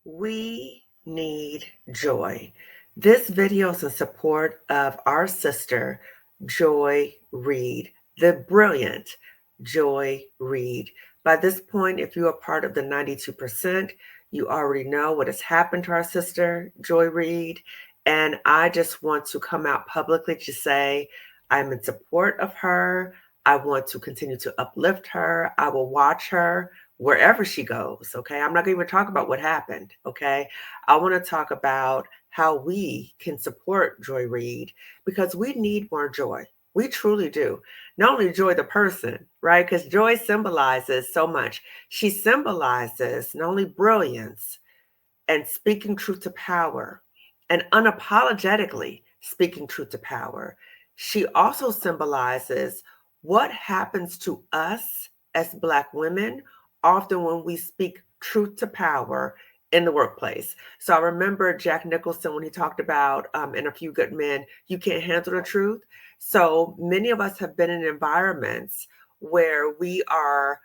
We need joy. This video is in support of our sister, Joy Reid, the brilliant Joy Reid. By this point, if you are part of the 92%, you already know what has happened to our sister, Joy Reid. And I just want to come out publicly to say I'm in support of her. I want to continue to uplift her. I will watch her wherever she goes. Okay. I'm not going to even talk about what happened. Okay. I want to talk about how we can support Joy Reid because we need more joy. We truly do. Not only joy the person, right? Because joy symbolizes so much. She symbolizes not only brilliance and speaking truth to power and unapologetically speaking truth to power. She also symbolizes what happens to us as Black women often when we speak truth to power in the workplace. So I remember Jack Nicholson when he talked about in A Few Good Men, you can't handle the truth. So many of us have been in environments where we are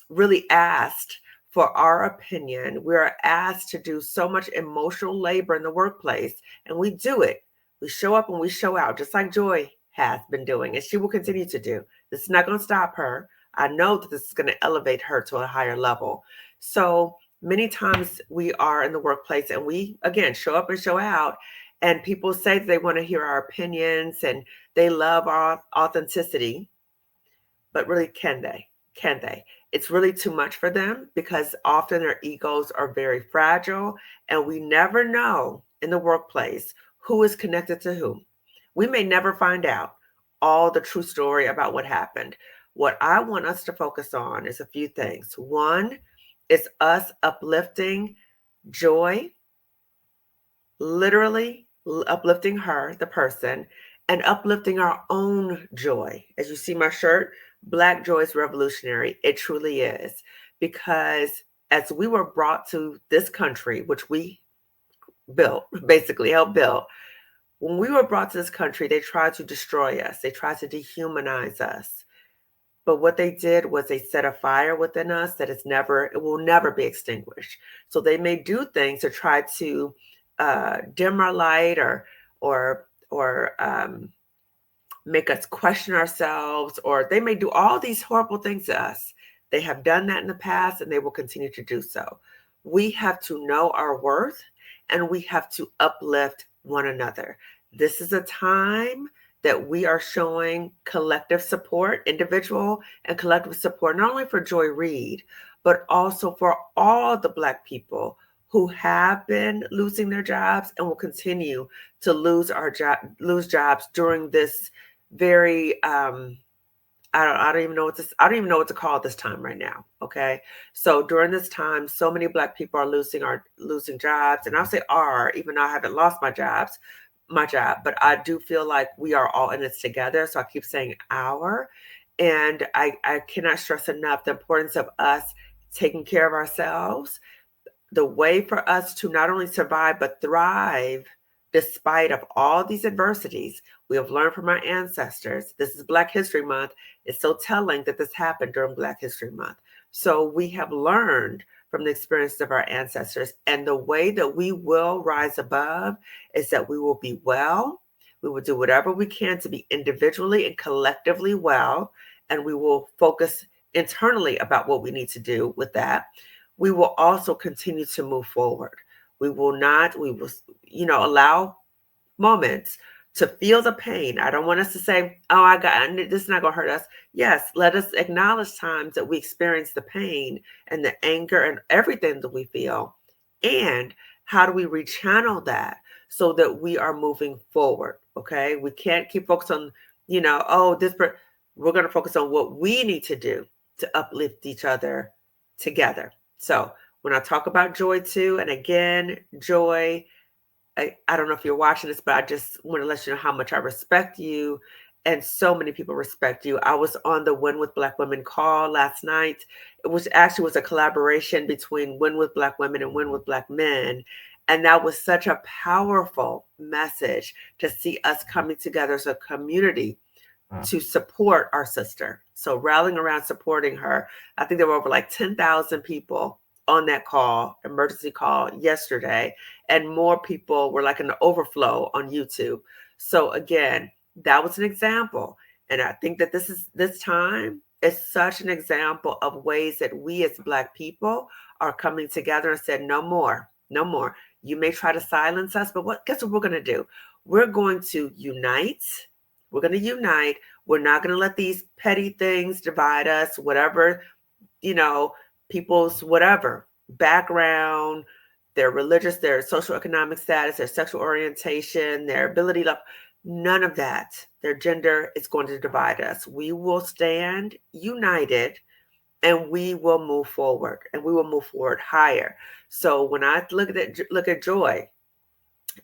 really asked for our opinion. We are asked to do so much emotional labor in the workplace, and we do it. We show up and we show out, just like Joy has been doing, and she will continue to do. This is not going to stop her. I know that this is going to elevate her to a higher level. So many times we are in the workplace and we, again, show up and show out, and people say that they want to hear our opinions and they love our authenticity, but really, can they? Can they? It's really too much for them because often their egos are very fragile, and we never know in the workplace who is connected to whom. We may never find out all the true story about what happened. What I want us to focus on is a few things. One is us uplifting Joy, literally uplifting her, the person, and uplifting our own joy. As you see my shirt, Black joy is revolutionary. It truly is. Because as we were brought to this country, which we built, basically helped build, when we were brought to this country, they tried to destroy us. They tried to dehumanize us. But what they did was they set a fire within us that it will never be extinguished. So they may do things to try to dim our light or make us question ourselves, or they may do all these horrible things to us. They have done that in the past and they will continue to do so. We have to know our worth and we have to uplift one another. This is a time that we are showing collective support, individual and collective support, not only for Joy Reid, but also for all the Black people who have been losing their jobs and will continue to lose jobs during this very I don't even know what to call this time right now. Okay. So during this time, so many Black people are losing jobs. And I'll say are, even though I haven't lost my job, but I do feel like we are all in this together. So I keep saying our. And I cannot stress enough the importance of us taking care of ourselves. The way for us to not only survive but thrive despite of all these adversities we have learned from our ancestors. This is Black History Month. It's so telling that this happened during Black History Month. So we have learned from the experiences of our ancestors, and the way that we will rise above is that we will be well. We will do whatever we can to be individually and collectively well, and we will focus internally about what we need to do with that. We will also continue to move forward. We will, allow moments to feel the pain. I don't want us to say, oh, this is not going to hurt us. Yes, let us acknowledge times that we experience the pain and the anger and everything that we feel. And how do we rechannel that so that we are moving forward? Okay. We can't keep focused on, we're going to focus on what we need to do to uplift each other together. So when I talk about Joy too, and again, Joy, I don't know if you're watching this, but I just want to let you know how much I respect you. And so many people respect you. I was on the Win with Black Women call last night, which actually was a collaboration between Win with Black Women and Win with Black Men. And that was such a powerful message to see us coming together as a community to support our sister. So rallying around supporting her. I think there were over like 10,000 people on that call, emergency call yesterday, and more people were like an overflow on YouTube. So again, that was an example. And I think that this time is such an example of ways that we as Black people are coming together and said, no more, no more. You may try to silence us, but guess what we're going to do? We're going to unite. We're going to unite. We're not going to let these petty things divide us, whatever, people's whatever background, their religious, their socioeconomic status, their sexual orientation, their ability to, none of that, their gender is going to divide us. We will stand united and we will move forward, and we will move forward higher. So when I look at Joy,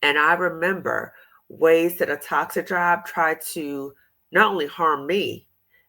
and I remember ways that a toxic job tried to not only harm me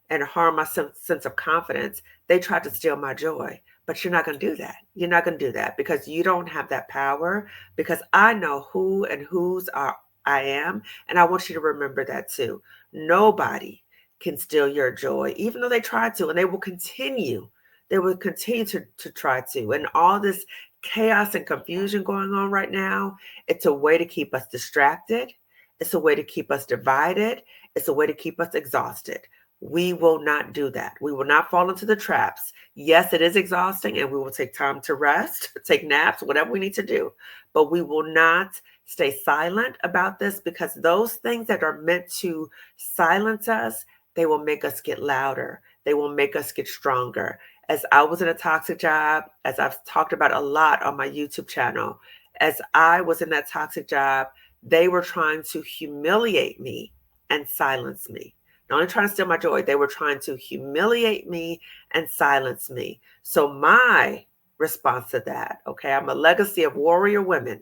and harm my sense of confidence, they tried to steal my joy. But you're not going to do that. You're not going to do that because you don't have that power, because I know who and whose I am. And I want you to remember that too. Nobody can steal your joy, even though they try to, and they will continue. They will continue to try to. And all this chaos and confusion going on right now, it's a way to keep us distracted. It's a way to keep us divided. It's a way to keep us exhausted. We will not do that. We will not fall into the traps. Yes, it is exhausting, and we will take time to rest, take naps, whatever we need to do. But we will not stay silent about this, because those things that are meant to silence us, they will make us get louder. They will make us get stronger. As I was in a toxic job, as I've talked about a lot on my YouTube channel, as I was in that toxic job, they were trying to humiliate me and silence me. Not only trying to steal my joy, they were trying to humiliate me and silence me. So my response to that, okay, I'm a legacy of warrior women.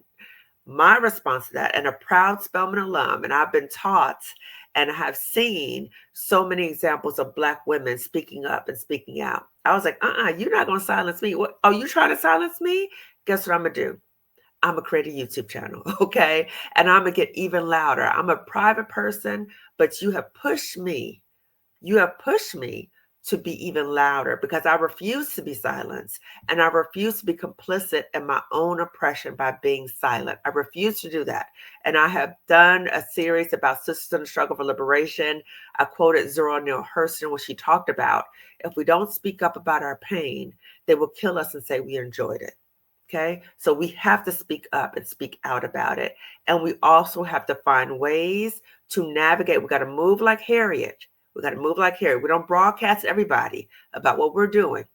My response to that, and a proud Spelman alum, and I've been taught and have seen so many examples of Black women speaking up and speaking out. I was like, you're not going to silence me. What? Oh, you trying to silence me? Guess what I'm going to do? I'm going to create a YouTube channel, okay? And I'm going to get even louder. I'm a private person, but you have pushed me. You have pushed me to be even louder, because I refuse to be silenced, and I refuse to be complicit in my own oppression by being silent. I refuse to do that. And I have done a series about sisters in the struggle for liberation. I quoted Zora Neale Hurston when she talked about, if we don't speak up about our pain, they will kill us and say we enjoyed it. Okay, so we have to speak up and speak out about it. And we also have to find ways to navigate. We got to move like Harriet. We got to move like Harriet. We don't broadcast everybody about what we're doing.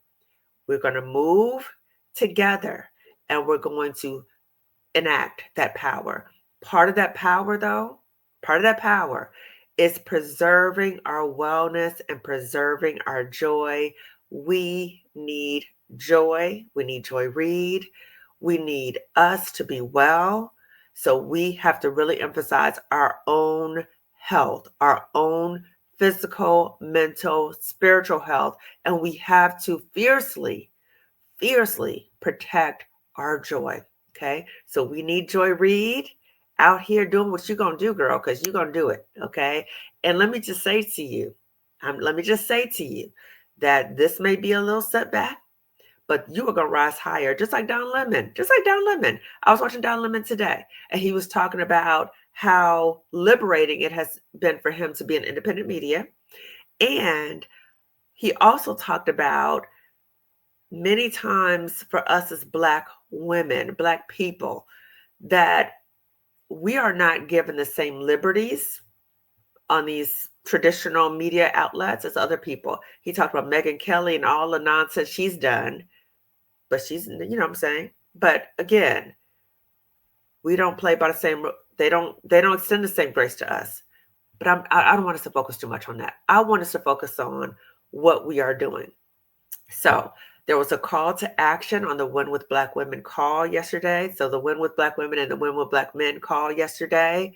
We're going to move together, and we're going to enact that power. Part of that power, though, is preserving our wellness and preserving our joy. We need joy. We need Joy Reid. We need us to be well. So we have to really emphasize our own health, our own physical, mental, spiritual health. And we have to fiercely protect our joy. Okay. So we need Joy Reid out here doing what you're going to do, girl, because you're going to do it. Okay. And let me just say to you that this may be a little setback, but you are going to rise higher, just like Don Lemon. I was watching Don Lemon today, and he was talking about how liberating it has been for him to be in independent media. And he also talked about many times for us as Black women, Black people, that we are not given the same liberties on these traditional media outlets as other people. He talked about Megyn Kelly and all the nonsense she's done, but she's, you know what I'm saying? But again, we don't play by the same, they don't extend the same grace to us. But I don't want us to focus too much on that. I want us to focus on what we are doing. So there was a call to action on the Win with Black Women call yesterday. So the Win with Black Women and the Win with Black Men call yesterday.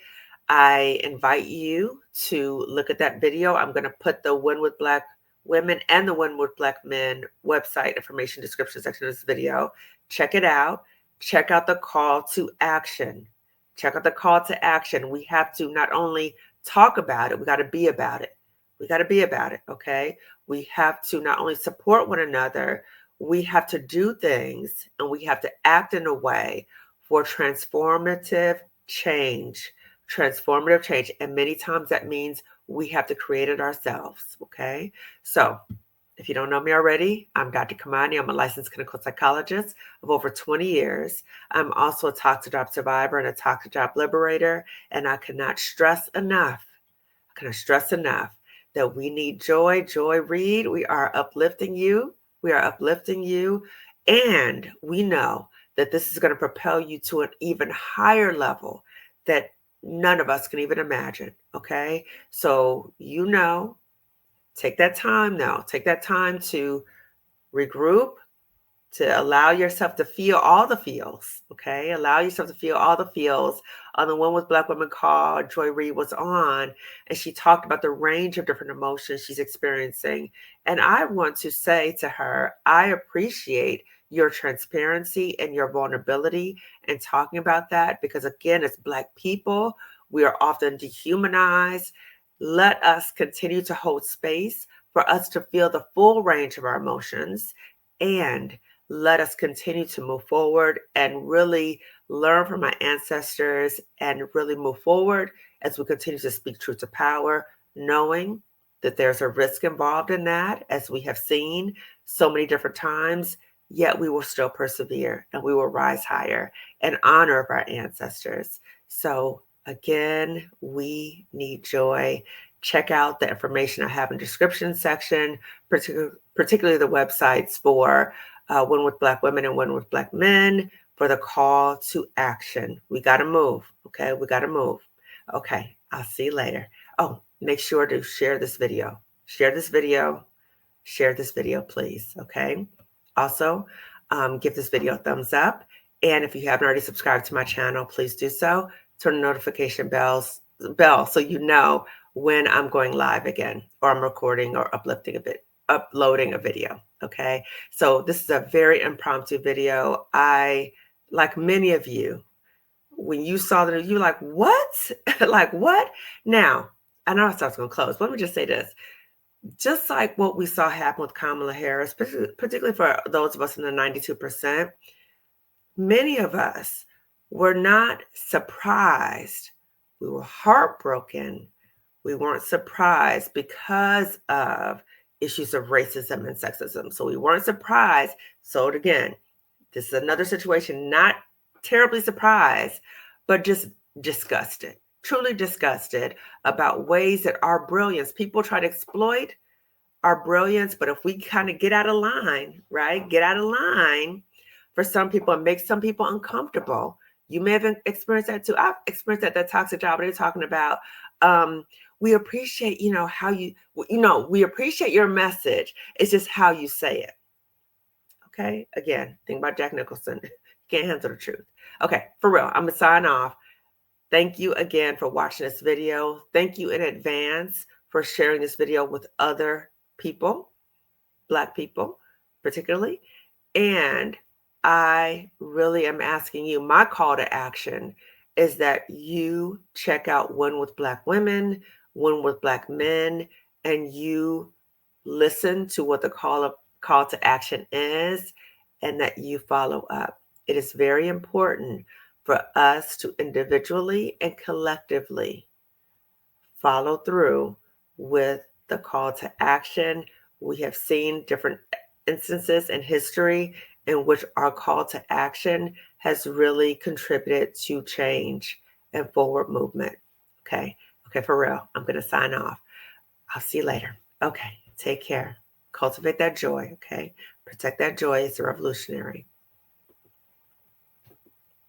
I invite you to look at that video. I'm going to put the Win with Black Women and the Win with Black Men website information description section of this video. Check it out. Check out the call to action. We have to not only talk about it, we got to be about it. Okay? We have to not only support one another, We have to do things and we have to act in a way for transformative change. Transformative change. And many times that means we have to create it ourselves. Okay. So if you don't know me already, I'm Dr. Kamani. I'm a licensed clinical psychologist of over 20 years. I'm also a toxic job survivor and a toxic job liberator. And I cannot stress enough that we need Joy Reid. We are uplifting you. We are uplifting you. And we know that this is going to propel you to an even higher level that none of us can even imagine. Okay. So, take that time now. Take that time to regroup, to allow yourself to feel all the feels, okay? Allow yourself to feel all the feels. On the one with Black women call, Joy Reid was on, and she talked about the range of different emotions she's experiencing. And I want to say to her, I appreciate your transparency and your vulnerability in talking about that, because again, as Black people, we are often dehumanized. Let us continue to hold space for us to feel the full range of our emotions, and let us continue to move forward and really learn from our ancestors and really move forward as we continue to speak truth to power, knowing that there's a risk involved in that, as we have seen so many different times, yet we will still persevere and we will rise higher in honor of our ancestors. So again, we need joy. Check out the information I have in the description section, particularly the websites for One with Black Women and One with Black Men, for the call to action. We got to move. Okay. We got to move. Okay. I'll see you later. Oh, make sure to share this video. Share this video, please. Okay. Also, give this video a thumbs up. And if you haven't already subscribed to my channel, please do so. Turn the notification bell so you know when I'm going live again, or I'm recording or uploading a video. Okay. So this is a very impromptu video. Like many of you, when you saw that, you were like, what? Like what? Now, I know I was going to close, but let me just say this. Just like what we saw happen with Kamala Harris, particularly for those of us in the 92%, many of us were not surprised. We were heartbroken. We weren't surprised because of issues of racism and sexism. So we weren't surprised. So again, this is another situation, not terribly surprised, but just disgusted, truly disgusted about ways that our brilliance, people try to exploit our brilliance. But if we kind of get out of line, right? Get out of line for some people and make some people uncomfortable. You may have experienced that too. I've experienced that toxic job they're talking about. We appreciate, how we appreciate your message. It's just how you say it. Okay. Again, think about Jack Nicholson. Can't handle the truth. Okay. For real. I'm going to sign off. Thank you again for watching this video. Thank you in advance for sharing this video with other people, Black people particularly. And I really am asking you, my call to action is that you check out One with Black Women, One with Black Men, and you listen to what the call to action is, and that you follow up. It is very important for us to individually and collectively follow through with the call to action. We have seen different instances in history in which our call to action has really contributed to change and forward movement. Okay, for real. I'm going to sign off. I'll see you later. Okay, take care. Cultivate that joy, okay? Protect that joy. It's a revolutionary.